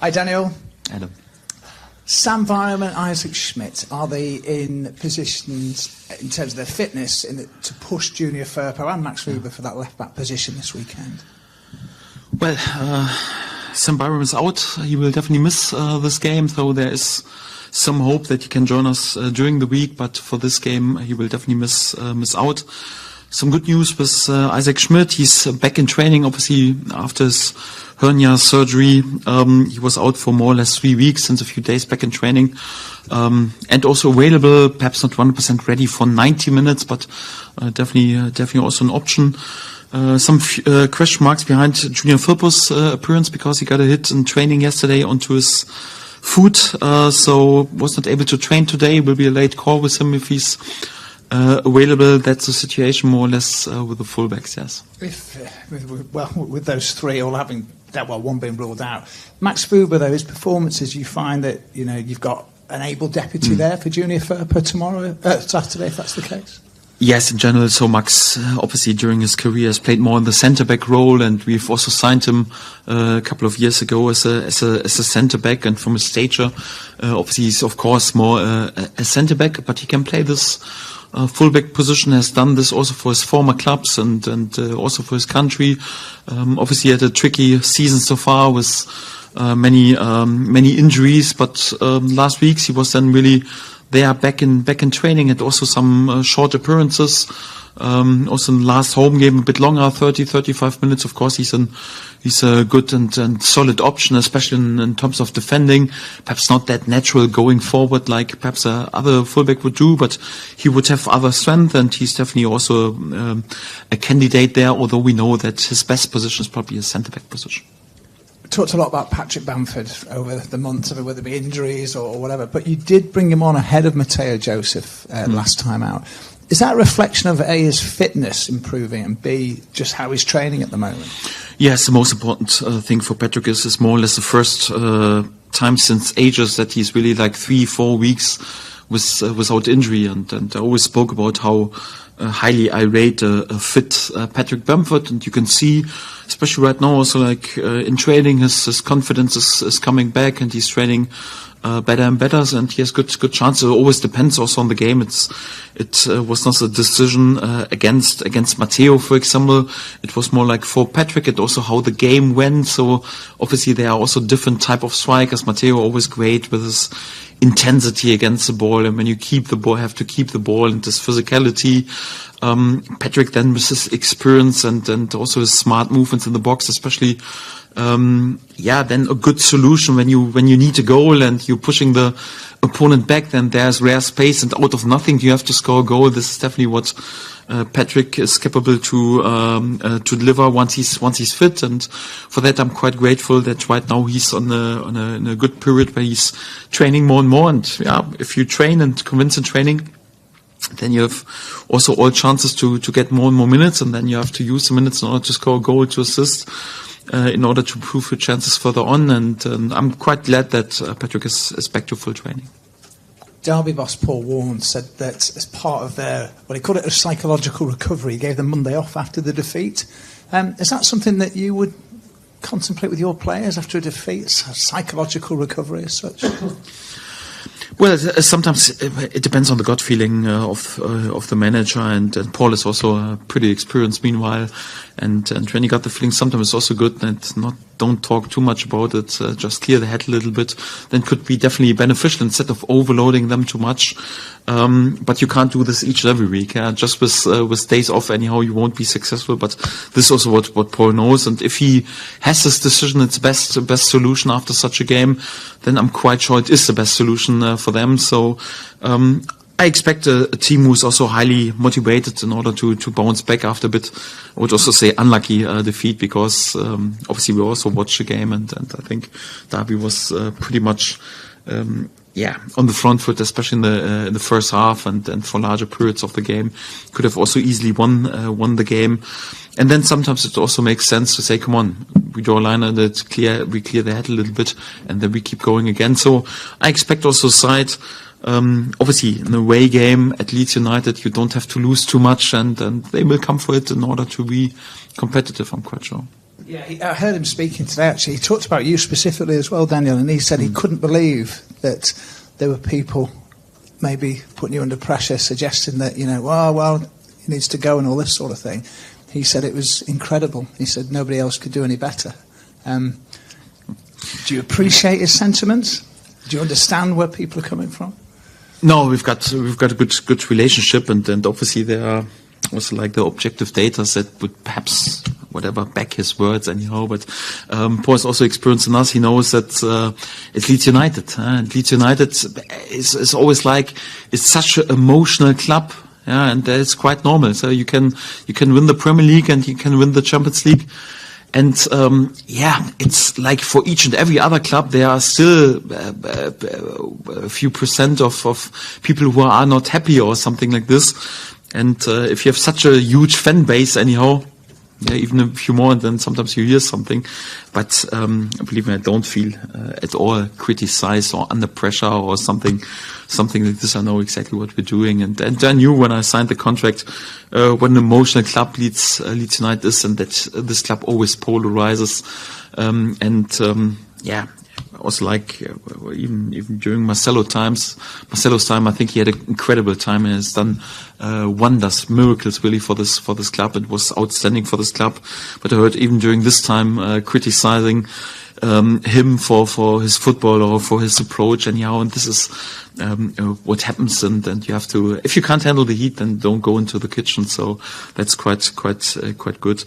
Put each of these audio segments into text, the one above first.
Hi, Daniel. Adam. Sam Byram and Isaac Schmidt, are they in positions, in terms of their fitness, to push Junior Firpo and Max Ruber for that left-back position this weekend? Well, Sam Byram is out. He will definitely miss this game, so there is some hope that he can join us during the week, but for this game he will definitely miss out. Some good news with Isaac Schmidt. He's back in training, obviously, after his hernia surgery. He was out for more or less 3 weeks, since a few days back in training. And also available, perhaps not 100% ready for 90 minutes, but definitely also an option. Some question marks behind Junior Firpo's appearance, because he got a hit in training yesterday onto his foot, so was not able to train today. Will be a late call with him if he's available. That's the situation more or less with the fullbacks, yes. With those three all having that, one being ruled out. Max Ruber, though, his performances, you find that you've got an able deputy there for Junior Firpo Saturday, if that's the case. Yes, in general. So Max, obviously, during his career, has played more in the centre-back role, and we've also signed him a couple of years ago as a centre-back. And from his stature, obviously, he's of course more a centre-back, but he can play this full-back position. Has done this also for his former clubs and also for his country. Obviously, had a tricky season so far with many injuries, but last weeks he was then really. They are back in training, and also some short appearances. Also in the last home game, a bit longer, 30-35 minutes. Of course, he's a good and solid option, especially in terms of defending. Perhaps not that natural going forward like perhaps other fullback would do, but he would have other strength, and he's definitely also a candidate there. Although we know that his best position is probably a centre back position. Talked a lot about Patrick Bamford over the months, whether it be injuries or whatever, but you did bring him on ahead of Mateo Joseph last time out. Is that a reflection of A, his fitness improving, and B, just how he's training at the moment? Yes, the most important thing for Patrick is more or less the first time since ages that he's really like 3-4 weeks without injury, and I always spoke about how highly I rate a fit Patrick Bamford, and you can see, especially right now, also like in training, his confidence is coming back, and he's training better and better, and he has good chances. It always depends also on the game. It was not a decision against Matteo, for example. It was more like for Patrick, and also how the game went. So obviously there are also different type of strikers. Matteo always great with his intensity against the ball, and when you keep the ball, have to keep the ball, and this physicality. Patrick then with his experience and also his smart movements in the box, especially. Then a good solution when you need a goal and you're pushing the opponent back, then there's rare space, and out of nothing you have to score a goal. This is definitely what Patrick is capable to deliver once he's fit, and for that I'm quite grateful that right now he's on a good period where he's training more and more. And if you train and convince in training, then you have also all chances to get more and more minutes, and then you have to use the minutes in order to score a goal, to assist, in order to improve your chances further on. And I'm quite glad that Patrick is back to full training. Derby boss Paul Warne said that as part of their, he called it a psychological recovery, he gave them Monday off after the defeat. Is that something that you would contemplate with your players after a defeat, a psychological recovery as such? Well, sometimes it depends on the gut feeling of the manager, and Paul is also pretty experienced meanwhile, and when you got the feeling, sometimes it's also good that don't talk too much about it, just clear the head a little bit. Then could be definitely beneficial instead of overloading them too much. But you can't do this each and every week. Just with days off, anyhow, you won't be successful. But this is also what Paul knows. And if he has this decision, it's best solution after such a game, then I'm quite sure it is the best solution for them. So I expect a team who's also highly motivated in order to bounce back after a bit. I would also say unlucky defeat, because obviously we also watched the game, and I think Derby was pretty much on the front foot, especially in the first half, and for larger periods of the game. Could have also easily won the game. And then sometimes it also makes sense to say, come on, we draw a line and we clear the head a little bit, and then we keep going again. So I expect also side. Obviously, in a away game at Leeds United, you don't have to lose too much, and they will come for it in order to be competitive, I'm quite sure. Yeah, I heard him speaking today, actually. He talked about you specifically as well, Daniel, and he said he couldn't believe that there were people maybe putting you under pressure, suggesting that, well, he needs to go and all this sort of thing. He said it was incredible. He said nobody else could do any better. Do you appreciate his sentiments? Do you understand where people are coming from? No, we've got a good relationship, and obviously there are also like the objective data that would perhaps back his words anyhow. But Paul has also experienced in us. He knows that it's Leeds United. And Leeds United is always like, it's such an emotional club. Yeah, and it's quite normal. So you can win the Premier League and you can win the Champions League. And it's like for each and every other club, there are still a few percent of people who are not happy or something like this. And if you have such a huge fan base anyhow, even a few more, and then sometimes you hear something. But believe me, I don't feel at all criticized or under pressure or something like this. I know exactly what we're doing, and I knew when I signed the contract what an emotional club Leeds United is, and that this club always polarizes. Also like even during Marcelo's time, I think he had an incredible time and has done wonders, miracles really for this club. It was outstanding for this club. But I heard even during this time criticizing him for his football or for his approach anyhow. And this is what happens. And you have to, if you can't handle the heat, then don't go into the kitchen. So that's quite good.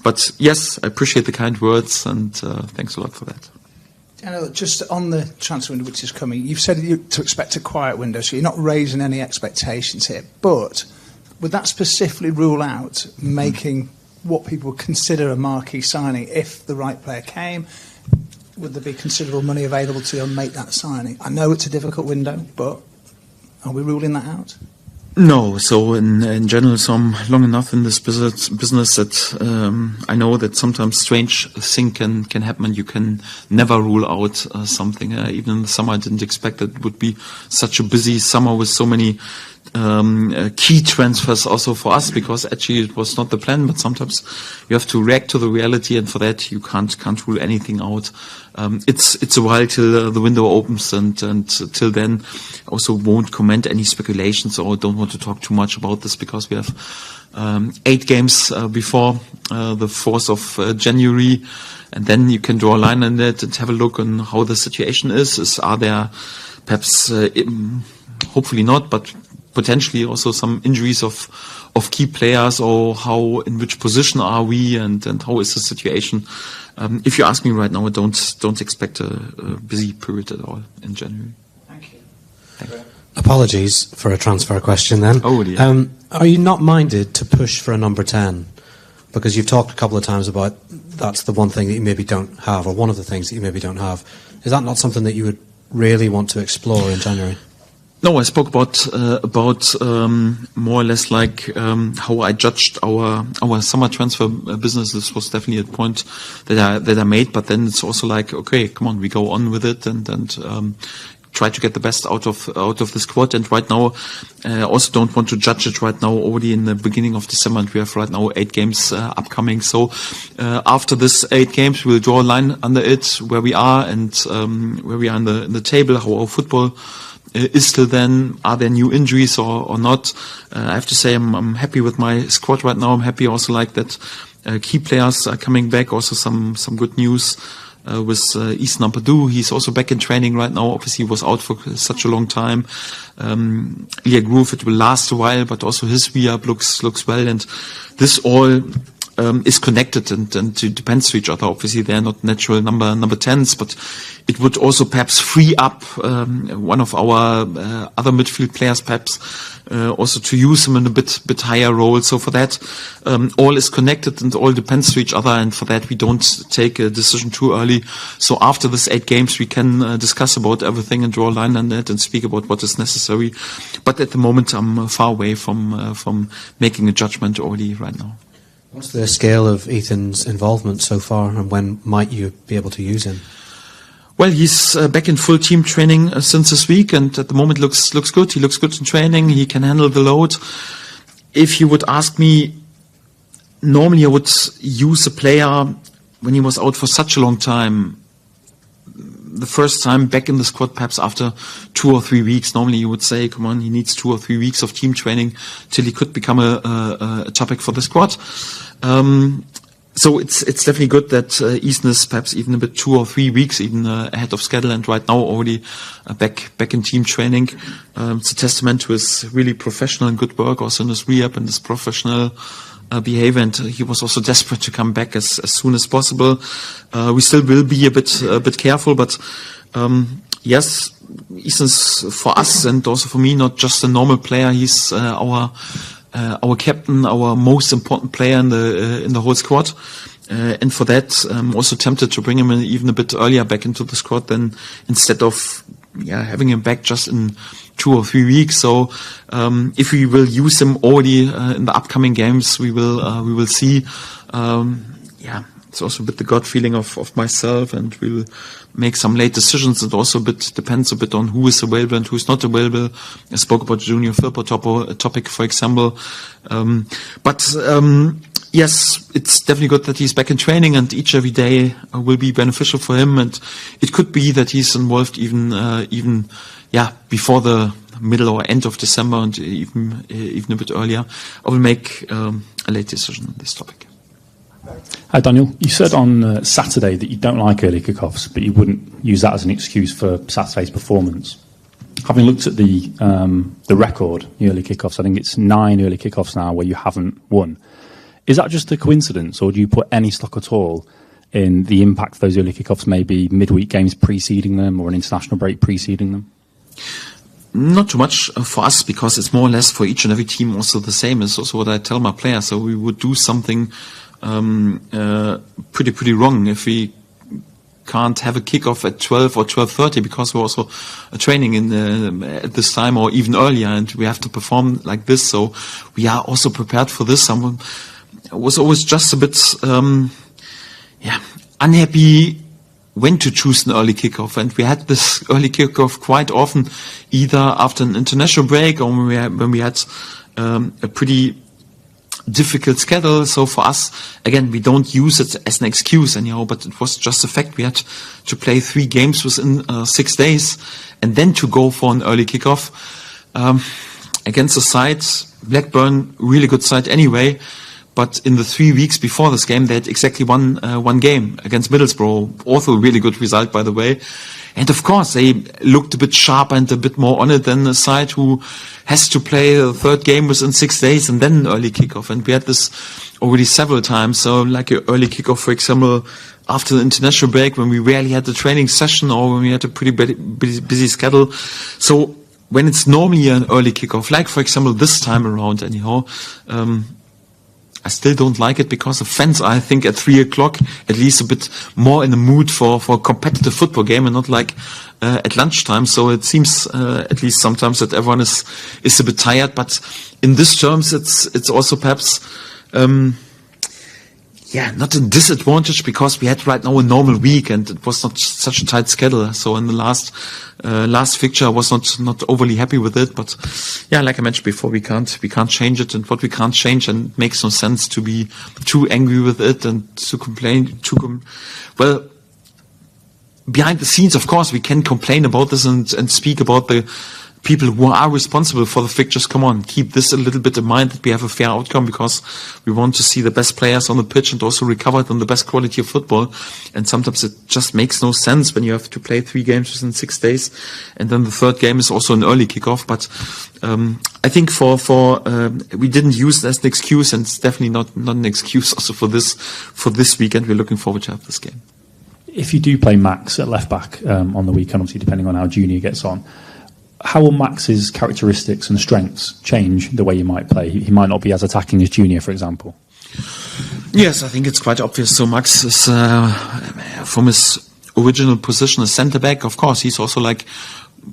But yes, I appreciate the kind words, and thanks a lot for that. Daniel, just on the transfer window which is coming, you've said to expect a quiet window, so you're not raising any expectations here. But would that specifically rule out making what people would consider a marquee signing if the right player came? Would there be considerable money available to make that signing? I know it's a difficult window, but are we ruling that out? No, so in general, so I'm long enough in this business that I know that sometimes strange things can happen, and you can never rule out something. Even in the summer, I didn't expect that it would be such a busy summer with so many key transfers also for us, because actually it was not the plan, but sometimes you have to react to the reality, and for that you can't rule anything out. It's a while till the window opens, and till then also won't comment any speculations or don't want to talk too much about this, because we have 8 games before the 4th of January, and then you can draw a line on it and have a look on how the situation is. Are there perhaps, hopefully not, but potentially also some injuries of key players, or in which position are we, and how is the situation? If you ask me right now, I don't expect a busy period at all in January. Thank you. Apologies for a transfer question then. Oh dear. Are you not minded to push for a number 10? Because you've talked a couple of times about that's the one thing that you maybe don't have, or one of the things that you maybe don't have. Is that not something that you would really want to explore in January? No, I spoke about more or less like how I judged our summer transfer business. This was definitely a point that I made. But then it's also like, okay, come on, we go on with it and try to get the best out of the squad. And right now, I also don't want to judge it right now already in the beginning of December. And we have right now 8 games upcoming. So after this 8 games, we'll draw a line under it where we are and where we are in the table, how our football is till then. Are there new injuries or not? I have to say I'm happy with my squad right now. I'm happy also like that key players are coming back. Also some good news with East Nampadu. He's also back in training right now. Obviously he was out for such a long time. Ilya Groove, it will last a while, but also his rehab looks well, and this all is connected and it depends to each other. Obviously, they are not natural number 10s, but it would also perhaps free up one of our other midfield players, perhaps also to use him in a bit higher role. So for that, all is connected and all depends to each other. And for that, we don't take a decision too early. So after this 8 games, we can discuss about everything and draw a line on it and speak about what is necessary. But at the moment, I'm far away from making a judgment already right now. What's the scale of Ethan's involvement so far, and when might you be able to use him? Well, he's back in full team training since this week, and at the moment looks good. He looks good in training. He can handle the load. If you would ask me normally I would use a player when he was out for such a long time. The first time back in the squad, perhaps after 2 or 3 weeks. Normally you would say, come on, he needs 2 or 3 weeks of team training till he could become a topic for the squad. So it's definitely good that Ethan is perhaps even a bit 2 or 3 weeks even ahead of schedule, and right now already back in team training. It's a testament to his really professional and good work, also in his rehab and his professional behavior, and he was also desperate to come back as soon as possible. We still will be a bit careful, but yes, Ethan's for us and also for me not just a normal player. He's our captain, our most important player in the whole squad. And for that, I'm also tempted to bring him in even a bit earlier back into the squad than instead of having him back just in 2 or 3 weeks. So if we will use him already in the upcoming games, we will see. It's also a bit the gut feeling of myself, and we'll make some late decisions. It also depends a bit on who is available and who is not available. I spoke about Junior Firpo topic, for example. Yes, it's definitely good that he's back in training, and every day will be beneficial for him. And it could be that he's involved even before the middle or end of December, and even a bit earlier. I will make a late decision on this topic. Hi Daniel, you said on Saturday that you don't like early kickoffs, but you wouldn't use that as an excuse for Saturday's performance. Having looked at the record, the early kickoffs, I think it's 9 early kickoffs now where you haven't won. Is that just a coincidence, or do you put any stock at all in the impact those early kickoffs, maybe midweek games preceding them or an international break preceding them? Not too much for us, because it's more or less for each and every team also the same. It's also what I tell my players. So we would do something pretty wrong if we can't have a kickoff at 12 or 12:30, because we're also training at this time or even earlier, and we have to perform like this. So we are also prepared for this. Someone was always just a bit unhappy when to choose an early kickoff, and we had this early kickoff quite often, either after an international break or when we had a pretty difficult schedule. So for us, again, we don't use it as an excuse anyhow, but it was just a fact. We had to play 3 games within 6 days, and then to go for an early kickoff against a side, Blackburn, really good side anyway. But in the 3 weeks before this game, they had exactly one game against Middlesbrough. Also a really good result, by the way. And of course, they looked a bit sharper and a bit more on it than a side who has to play the 3rd game within 6 days and then an early kickoff. And we had this already several times. So like an early kickoff, for example, after the international break, when we rarely had a training session or when we had a pretty busy schedule. So when it's normally an early kickoff, like for example this time around anyhow, I still don't like it, because the fans are, I think, at 3 o'clock at least a bit more in the mood for a competitive football game, and not like at lunchtime. So it seems at least sometimes that everyone is a bit tired. But in this terms, it's also perhaps not a disadvantage, because we had right now a normal week and it was not such a tight schedule. So in the last fixture, I was not overly happy with it. But like I mentioned before, we can't change it, and what we can't change, and it makes no sense to be too angry with it and to complain. Well, behind the scenes, of course, we can complain about this and speak about the people who are responsible for the fixtures. Come on, keep this a little bit in mind, that we have a fair outcome, because we want to see the best players on the pitch and also recover on the best quality of football. And sometimes it just makes no sense when you have to play 3 games within 6 days, and then the 3rd game is also an early kickoff. But I think we didn't use it as an excuse, and it's definitely not an excuse also for this weekend. We're looking forward to have this game. If you do play Max at left back on the weekend, obviously depending on how Junior gets on, how will Max's characteristics and strengths change the way you might play? He might not be as attacking as Junior, for example. Yes, I think it's quite obvious. So Max is, from his original position as centre-back, of course, he's also like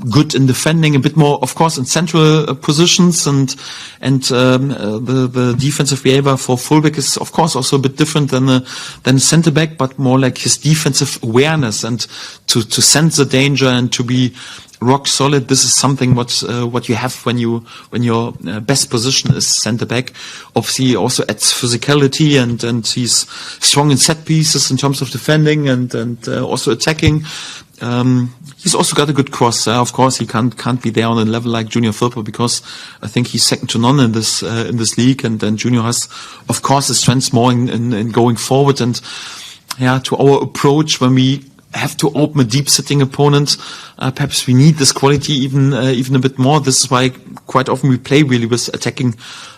good in defending, a bit more, of course, in central positions, and the defensive behavior for fullback is, of course, also a bit different than centre back, but more like his defensive awareness and to sense the danger and to be rock solid. This is something what you have when your best position is centre back. Obviously, he also adds physicality and he's strong in set pieces in terms of defending and also attacking. He's also got a good cross. Of course, he can't be there on a level like Junior Firpo because I think he's second to none in this league. And then Junior has, of course, his strengths more in going forward. And yeah, to our approach when we have to open a deep sitting opponent, perhaps we need this quality even a bit more. This is why quite often we play really with attacking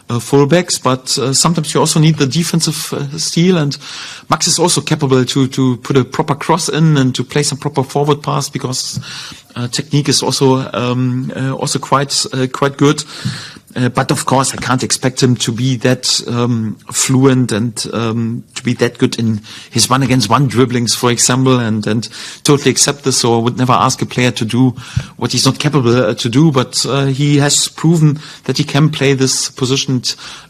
fullbacks, but sometimes you also need the defensive steel, and Max is also capable to put a proper cross in and to play some proper forward pass because technique is also quite good. But of course, I can't expect him to be that fluent and to be that good in his 1-against-1 dribblings, for example, and totally accept this. So I would never ask a player to do what he's not capable to do. But he has proven that he can play this position.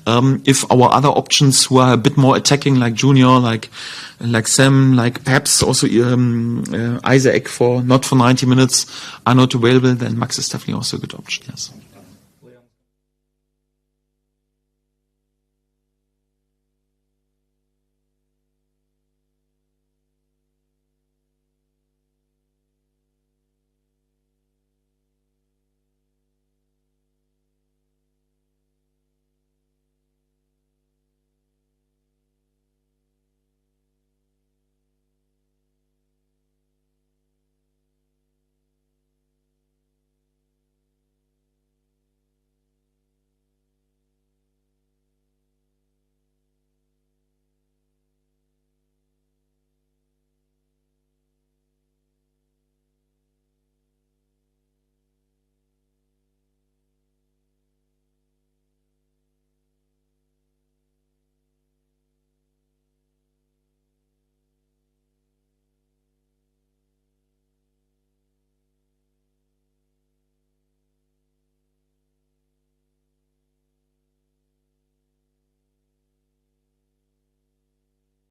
If our other options who are a bit more attacking, like Junior, like Sam, like perhaps also Isaac not for 90 minutes, are not available, then Max is definitely also a good option. Yes.